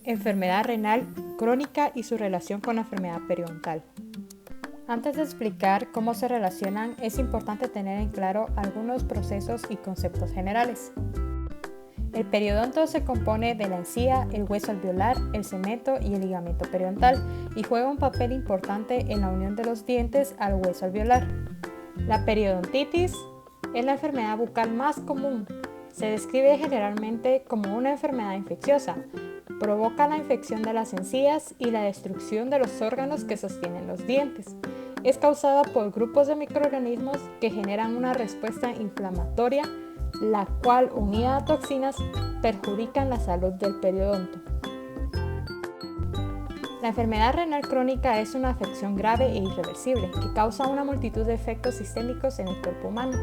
Enfermedad renal crónica y su relación con la enfermedad periodontal. Antes de explicar cómo se relacionan, es importante tener en claro algunos procesos y conceptos generales. El periodonto se compone de la encía, el hueso alveolar, el cemento y el ligamento periodontal y juega un papel importante en la unión de los dientes al hueso alveolar. La periodontitis es la enfermedad bucal más común. Se describe generalmente como una enfermedad infecciosa. Provoca la infección de las encías y la destrucción de los órganos que sostienen los dientes. Es causada por grupos de microorganismos que generan una respuesta inflamatoria, la cual, unida a toxinas, perjudican la salud del periodonto. La enfermedad renal crónica es una afección grave e irreversible que causa una multitud de efectos sistémicos en el cuerpo humano.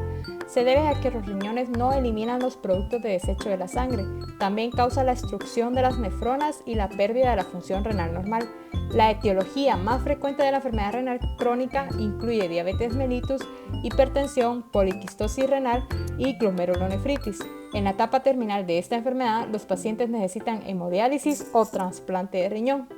Se debe a que los riñones no eliminan los productos de desecho de la sangre. También causa la destrucción de las nefronas y la pérdida de la función renal normal. La etiología más frecuente de la enfermedad renal crónica incluye diabetes mellitus, hipertensión, poliquistosis renal y glomerulonefritis. En la etapa terminal de esta enfermedad, los pacientes necesitan hemodiálisis o trasplante de riñón.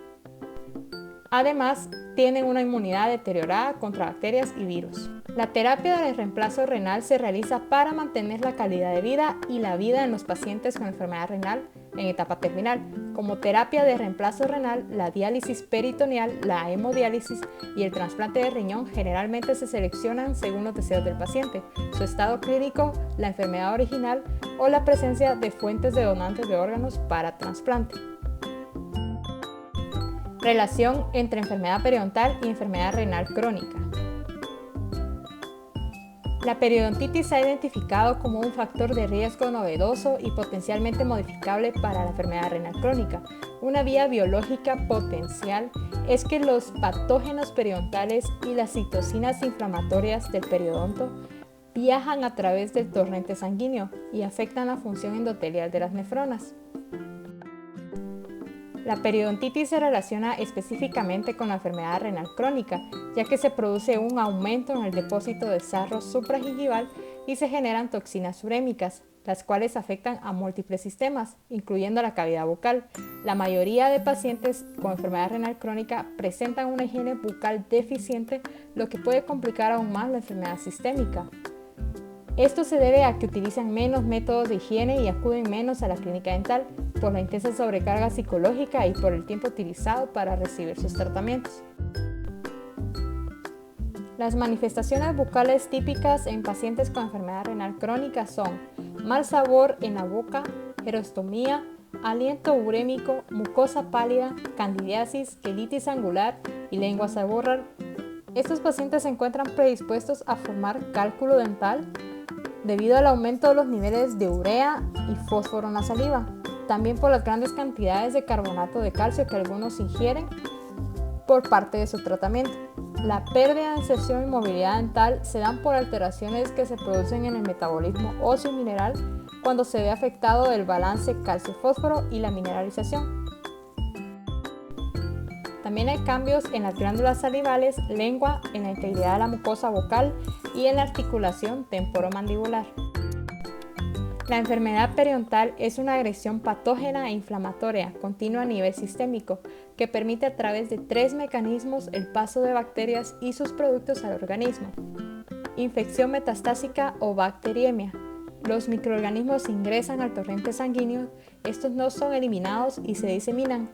Además, tienen una inmunidad deteriorada contra bacterias y virus. La terapia de reemplazo renal se realiza para mantener la calidad de vida y la vida en los pacientes con enfermedad renal en etapa terminal. Como terapia de reemplazo renal, la diálisis peritoneal, la hemodiálisis y el trasplante de riñón generalmente se seleccionan según los deseos del paciente, su estado clínico, la enfermedad original o la presencia de fuentes de donantes de órganos para trasplante. Relación entre enfermedad periodontal y enfermedad renal crónica. La periodontitis se ha identificado como un factor de riesgo novedoso y potencialmente modificable para la enfermedad renal crónica. Una vía biológica potencial es que los patógenos periodontales y las citocinas inflamatorias del periodonto viajan a través del torrente sanguíneo y afectan la función endotelial de las nefronas. La periodontitis se relaciona específicamente con la enfermedad renal crónica, ya que se produce un aumento en el depósito de sarro supragingival y se generan toxinas urémicas, las cuales afectan a múltiples sistemas, incluyendo la cavidad bucal. La mayoría de pacientes con enfermedad renal crónica presentan una higiene bucal deficiente, lo que puede complicar aún más la enfermedad sistémica. Esto se debe a que utilizan menos métodos de higiene y acuden menos a la clínica dental por la intensa sobrecarga psicológica y por el tiempo utilizado para recibir sus tratamientos. Las manifestaciones bucales típicas en pacientes con enfermedad renal crónica son mal sabor en la boca, xerostomía, aliento urémico, mucosa pálida, candidiasis, quelitis angular y lengua seborral. Estos pacientes se encuentran predispuestos a formar cálculo dental debido al aumento de los niveles de urea y fósforo en la saliva, también por las grandes cantidades de carbonato de calcio que algunos ingieren por parte de su tratamiento. La pérdida de inserción y movilidad dental se dan por alteraciones que se producen en el metabolismo óseo y mineral cuando se ve afectado el balance calcio-fósforo y la mineralización. También hay cambios en las glándulas salivales, lengua, en la integridad de la mucosa vocal y en la articulación temporomandibular. La enfermedad periodontal es una agresión patógena e inflamatoria continua a nivel sistémico que permite a través de 3 mecanismos el paso de bacterias y sus productos al organismo. Infección metastásica o bacteriemia. Los microorganismos ingresan al torrente sanguíneo, estos no son eliminados y se diseminan.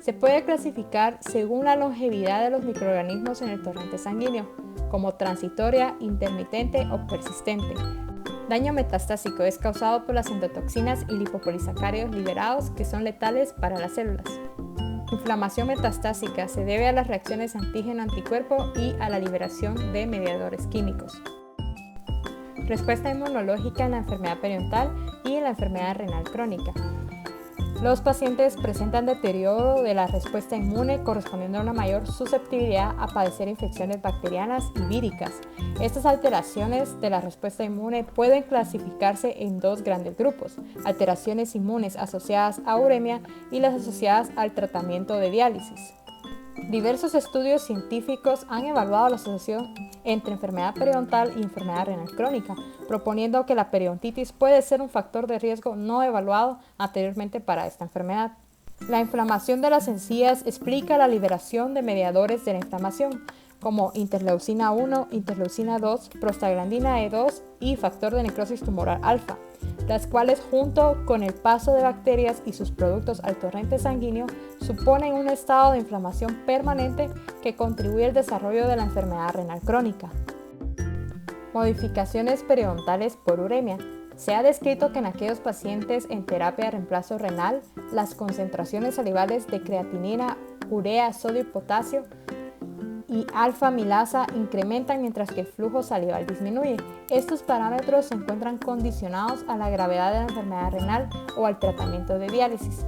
Se puede clasificar según la longevidad de los microorganismos en el torrente sanguíneo, como transitoria, intermitente o persistente. Daño metastásico es causado por las endotoxinas y lipopolisacáridos liberados que son letales para las células. Inflamación metastásica se debe a las reacciones antígeno-anticuerpo y a la liberación de mediadores químicos. Respuesta inmunológica en la enfermedad periodontal y en la enfermedad renal crónica. Los pacientes presentan deterioro de la respuesta inmune correspondiendo a una mayor susceptibilidad a padecer infecciones bacterianas y víricas. Estas alteraciones de la respuesta inmune pueden clasificarse en 2 grandes grupos: alteraciones inmunes asociadas a uremia y las asociadas al tratamiento de diálisis. Diversos estudios científicos han evaluado la asociación entre enfermedad periodontal y enfermedad renal crónica, proponiendo que la periodontitis puede ser un factor de riesgo no evaluado anteriormente para esta enfermedad. La inflamación de las encías explica la liberación de mediadores de la inflamación, como interleucina 1, interleucina 2, prostaglandina E2 y factor de necrosis tumoral alfa, las cuales junto con el paso de bacterias y sus productos al torrente sanguíneo suponen un estado de inflamación permanente que contribuye al desarrollo de la enfermedad renal crónica. Modificaciones periodontales por uremia. Se ha descrito que en aquellos pacientes en terapia de reemplazo renal, las concentraciones salivales de creatinina, urea, sodio y potasio y alfa-amilasa incrementan mientras que el flujo salival disminuye. Estos parámetros se encuentran condicionados a la gravedad de la enfermedad renal o al tratamiento de diálisis.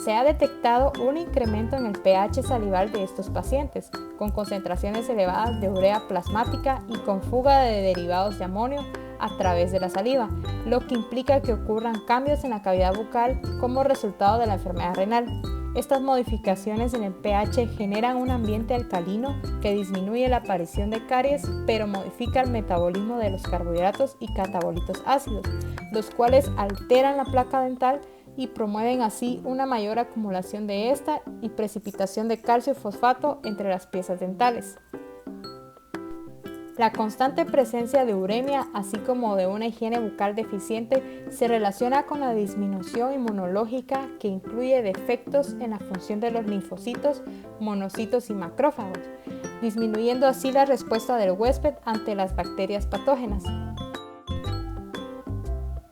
Se ha detectado un incremento en el pH salival de estos pacientes, con concentraciones elevadas de urea plasmática y con fuga de derivados de amonio a través de la saliva, lo que implica que ocurran cambios en la cavidad bucal como resultado de la enfermedad renal. Estas modificaciones en el pH generan un ambiente alcalino que disminuye la aparición de caries, pero modifica el metabolismo de los carbohidratos y catabolitos ácidos, los cuales alteran la placa dental y promueven así una mayor acumulación de esta y precipitación de calcio y fosfato entre las piezas dentales. La constante presencia de uremia, así como de una higiene bucal deficiente, se relaciona con la disminución inmunológica que incluye defectos en la función de los linfocitos, monocitos y macrófagos, disminuyendo así la respuesta del huésped ante las bacterias patógenas.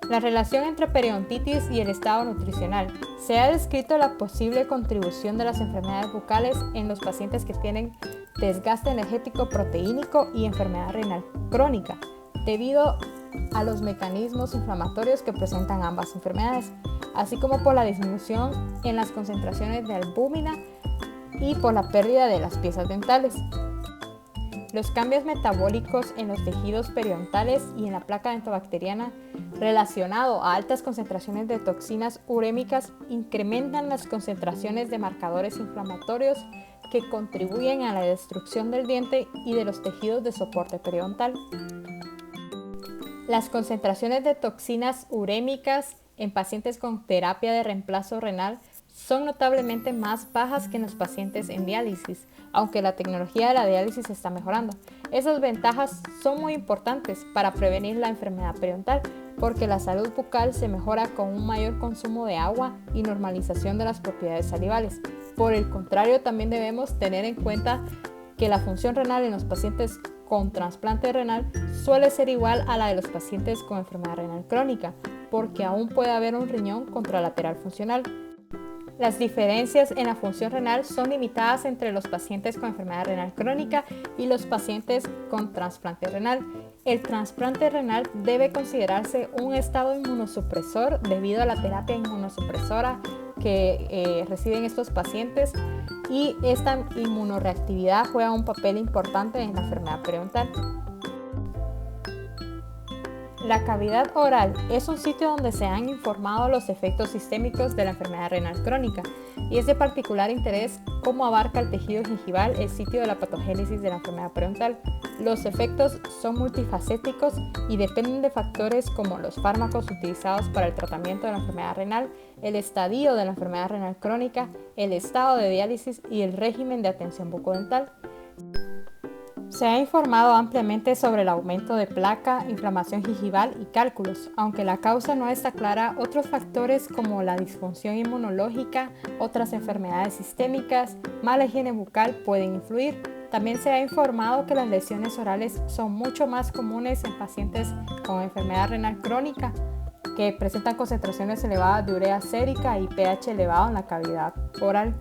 La relación entre periodontitis y el estado nutricional. Se ha descrito la posible contribución de las enfermedades bucales en los pacientes que tienen desgaste energético proteínico y enfermedad renal crónica, debido a los mecanismos inflamatorios que presentan ambas enfermedades, así como por la disminución en las concentraciones de albúmina y por la pérdida de las piezas dentales. Los cambios metabólicos en los tejidos periodontales y en la placa dentobacteriana relacionado a altas concentraciones de toxinas urémicas incrementan las concentraciones de marcadores inflamatorios que contribuyen a la destrucción del diente y de los tejidos de soporte periodontal. Las concentraciones de toxinas urémicas en pacientes con terapia de reemplazo renal son notablemente más bajas que en los pacientes en diálisis, aunque la tecnología de la diálisis está mejorando. Esas ventajas son muy importantes para prevenir la enfermedad periodontal, porque la salud bucal se mejora con un mayor consumo de agua y normalización de las propiedades salivales. Por el contrario, también debemos tener en cuenta que la función renal en los pacientes con trasplante renal suele ser igual a la de los pacientes con enfermedad renal crónica, porque aún puede haber un riñón contralateral funcional. Las diferencias en la función renal son limitadas entre los pacientes con enfermedad renal crónica y los pacientes con trasplante renal. El trasplante renal debe considerarse un estado inmunosupresor debido a la terapia inmunosupresora que reciben estos pacientes, y esta inmunoreactividad juega un papel importante en la enfermedad periodontal. La cavidad oral es un sitio donde se han informado los efectos sistémicos de la enfermedad renal crónica, y es de particular interés cómo abarca el tejido gingival el sitio de la patogénesis de la enfermedad periodontal. Los efectos son multifacéticos y dependen de factores como los fármacos utilizados para el tratamiento de la enfermedad renal, el estadio de la enfermedad renal crónica, el estado de diálisis y el régimen de atención bucodental. Se ha informado ampliamente sobre el aumento de placa, inflamación gingival y cálculos. Aunque la causa no está clara, otros factores como la disfunción inmunológica, otras enfermedades sistémicas, mala higiene bucal pueden influir. También se ha informado que las lesiones orales son mucho más comunes en pacientes con enfermedad renal crónica, que presentan concentraciones elevadas de urea sérica y pH elevado en la cavidad oral.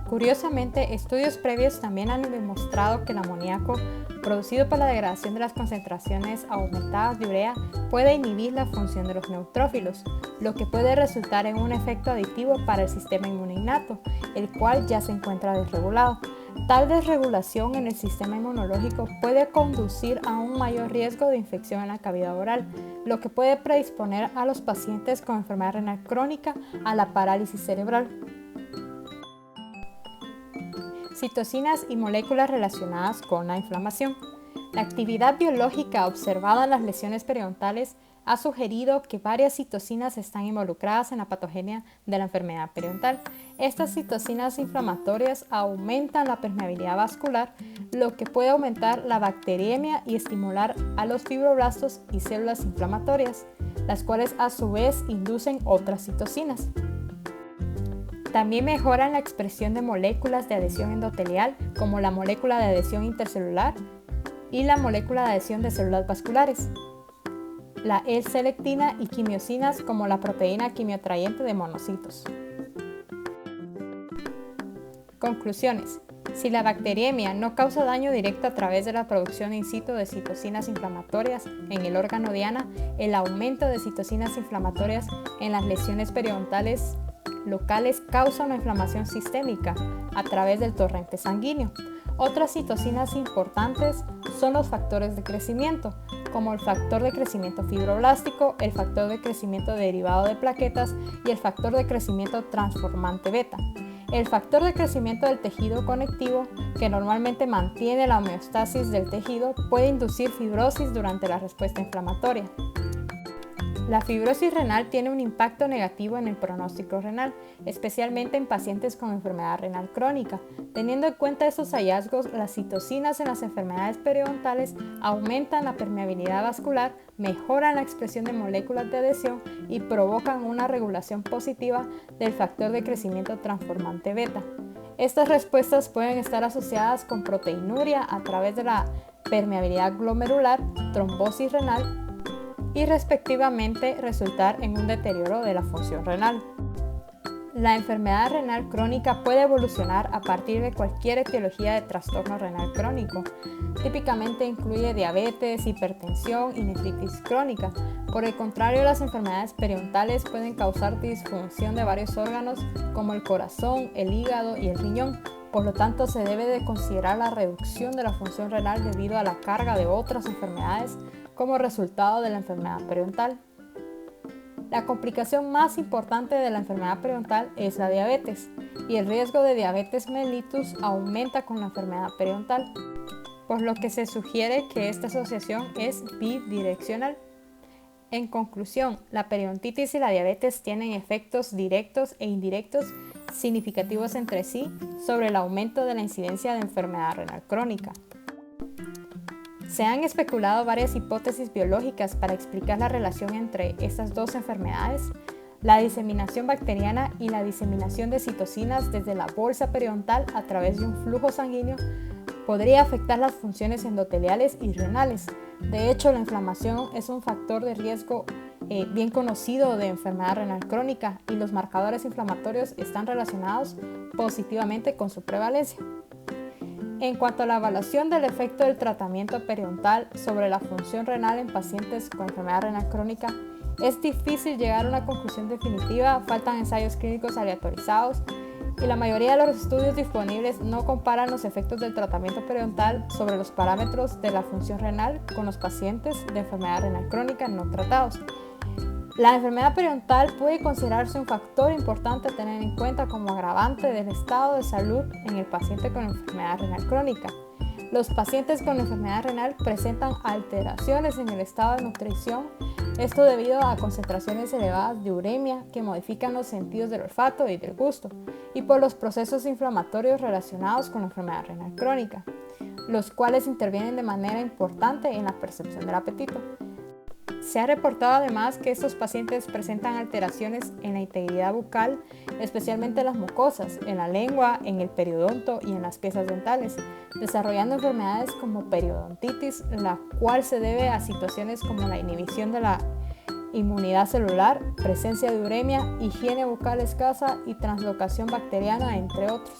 Curiosamente, estudios previos también han demostrado que el amoníaco producido por la degradación de las concentraciones aumentadas de urea puede inhibir la función de los neutrófilos, lo que puede resultar en un efecto aditivo para el sistema inmune innato, el cual ya se encuentra desregulado. Tal desregulación en el sistema inmunológico puede conducir a un mayor riesgo de infección en la cavidad oral, lo que puede predisponer a los pacientes con enfermedad renal crónica a la parálisis cerebral. Citocinas y moléculas relacionadas con la inflamación. La actividad biológica observada en las lesiones periodontales ha sugerido que varias citocinas están involucradas en la patogenia de la enfermedad periodontal. Estas citocinas inflamatorias aumentan la permeabilidad vascular, lo que puede aumentar la bacteriemia y estimular a los fibroblastos y células inflamatorias, las cuales a su vez inducen otras citocinas. También mejoran la expresión de moléculas de adhesión endotelial, como la molécula de adhesión intercelular y la molécula de adhesión de células vasculares, la L-selectina y quimiosinas, como la proteína quimioatrayente de monocitos. Conclusiones. Si la bacteriemia no causa daño directo a través de la producción in situ de citocinas inflamatorias en el órgano diana, el aumento de citocinas inflamatorias en las lesiones periodontales locales causa una inflamación sistémica a través del torrente sanguíneo. Otras citocinas importantes son los factores de crecimiento, como el factor de crecimiento fibroblástico, el factor de crecimiento derivado de plaquetas y el factor de crecimiento transformante beta. El factor de crecimiento del tejido conectivo, que normalmente mantiene la homeostasis del tejido, puede inducir fibrosis durante la respuesta inflamatoria. La fibrosis renal tiene un impacto negativo en el pronóstico renal, especialmente en pacientes con enfermedad renal crónica. Teniendo en cuenta estos hallazgos, las citocinas en las enfermedades periodontales aumentan la permeabilidad vascular, mejoran la expresión de moléculas de adhesión y provocan una regulación positiva del factor de crecimiento transformante beta. Estas respuestas pueden estar asociadas con proteinuria a través de la permeabilidad glomerular, trombosis renal y respectivamente resultar en un deterioro de la función renal. La enfermedad renal crónica puede evolucionar a partir de cualquier etiología de trastorno renal crónico. Típicamente incluye diabetes, hipertensión y nefritis crónica. Por el contrario, las enfermedades periodontales pueden causar disfunción de varios órganos como el corazón, el hígado y el riñón. Por lo tanto, se debe de considerar la reducción de la función renal debido a la carga de otras enfermedades como resultado de la enfermedad periodontal. La complicación más importante de la enfermedad periodontal es la diabetes, y el riesgo de diabetes mellitus aumenta con la enfermedad periodontal, por lo que se sugiere que esta asociación es bidireccional. En conclusión, la periodontitis y la diabetes tienen efectos directos e indirectos significativos entre sí sobre el aumento de la incidencia de enfermedad renal crónica. Se han especulado varias hipótesis biológicas para explicar la relación entre estas dos enfermedades. La diseminación bacteriana y la diseminación de citocinas desde la bolsa periodontal a través de un flujo sanguíneo podría afectar las funciones endoteliales y renales. De hecho, la inflamación es un factor de riesgo bien conocido de enfermedad renal crónica y los marcadores inflamatorios están relacionados positivamente con su prevalencia. En cuanto a la evaluación del efecto del tratamiento periodontal sobre la función renal en pacientes con enfermedad renal crónica, es difícil llegar a una conclusión definitiva, faltan ensayos clínicos aleatorizados y la mayoría de los estudios disponibles no comparan los efectos del tratamiento periodontal sobre los parámetros de la función renal con los pacientes de enfermedad renal crónica no tratados. La enfermedad periodontal puede considerarse un factor importante a tener en cuenta como agravante del estado de salud en el paciente con enfermedad renal crónica. Los pacientes con enfermedad renal presentan alteraciones en el estado de nutrición, esto debido a concentraciones elevadas de uremia que modifican los sentidos del olfato y del gusto, y por los procesos inflamatorios relacionados con la enfermedad renal crónica, los cuales intervienen de manera importante en la percepción del apetito. Se ha reportado además que estos pacientes presentan alteraciones en la integridad bucal, especialmente en las mucosas, en la lengua, en el periodonto y en las piezas dentales, desarrollando enfermedades como periodontitis, la cual se debe a situaciones como la inhibición de la inmunidad celular, presencia de uremia, higiene bucal escasa y translocación bacteriana, entre otros.